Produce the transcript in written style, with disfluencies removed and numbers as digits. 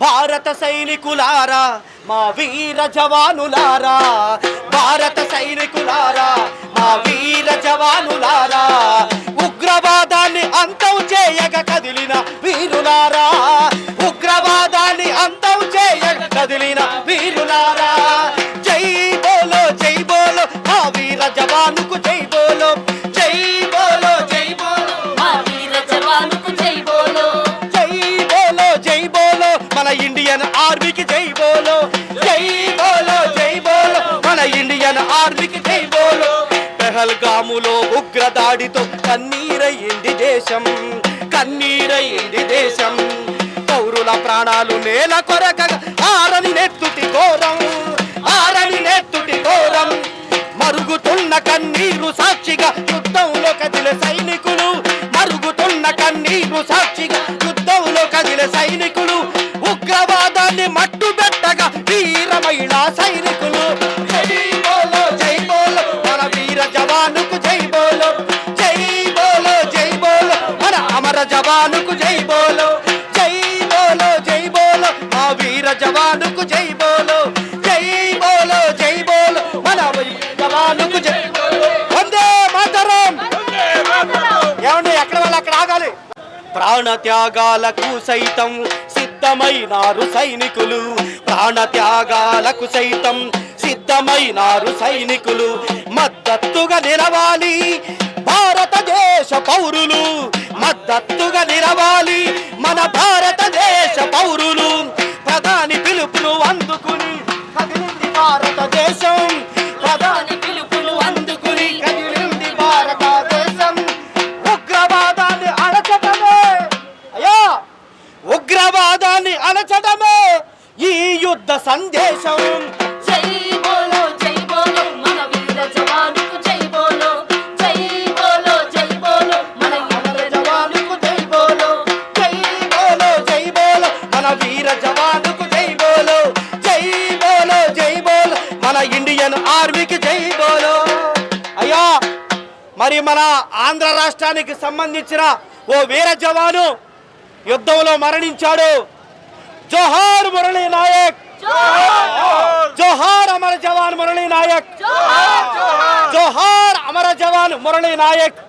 భారత సైనికులారా మా వీర జవానులారా, భారత సైనికులారా మా వీర జవానులారా, ఉగ్రవాదాన్ని అంతం చేయగ కదిలిన వీరులారా, ఉగ్రవాదాన్ని అంతం చేయగ కదిలిన వీరులారా, జై బోలో మా వీర జవానుకు జై బోలో, జై బోలో మా వీర జవానుకు జై బోలో, జై బోలో మన ఇండియన్ ఆర్మీకి జై బోలో, జై బోలో మన ఇండియన్ ఆర్మీకి జై బోలో. పెహల్గాములో ఉగ్రదాడితో కన్నీరయ్యింది దేశం, కన్నీరయ్యింది దేశం, పౌరుల ప్రాణాలు నేల కొరకగా ఆరని నెత్తుటి ఘోరం, ఆరని నెత్తుటి ఘోరం, మరుగుతున్న కన్నీరు సాక్షిగా యుద్ధంలో కదిలే సైనికులు, మరుగుతున్న కన్నీరు సాక్షిగా యుద్ధంలో కదిలే సైనికులు, ఉగ్రవాదాన్ని మట్టుబెట్టగా వీర మహిళా సైనికులు, జై బోలో మన వీర జవానుకు జై బోలో, జై బోలో మన అమర జవానుకు జై బోలో, జై బోలో మా వీర జవానుకు జై బోలో, జై బోలో మన జవానుకు జై బోలో. వందే మాతరం. ఏమండి ఎక్కడ వాళ్ళు అక్కడ ఆగాలి. ప్రాణత్యాగాలకు సైతం సిద్ధమైనారు సైనికులు, ప్రాణత్యాగాలకు సైతం సిద్ధమైనారు సైనికులు, మద్దతుగా నిలవాలి భారతదేశ పౌరులు, మద్దతుగా నిలవాలి మన భారతదేశ పౌరులు. ప్రధాని పిలుపును అందుకుని కదిలింది భారతదేశం, ప్రధాని పిలుపును అందుకుని కదిలింది భారతదేశం, ఉగ్రవాదాన్ని అణచడమే అయ్యా, ఉగ్రవాదాన్ని అణచడమే ఈ యుద్ధ సందేశం. జై బోలో మన వీర జవానుకు జై బోలో, జై బోలో మన వీర జవానుకు జై బోలో, జై బోలో మన వీర జవానుకు జై బోలో, జై బోలో మన ఇండియన్ ఆర్మీకి జై బోలో. అయ్యా మరి మన ఆంధ్ర రాష్ట్రానికి సంబంధించిన ఓ వీర జవాను యుద్ధంలో మరణించాడు. జోహార్ మురళీ నాయక్, జోహార్ అమర జవాన్ మురళీ నాయక్, జోహార్ అమర జవాన్ మురళీ నాయక్.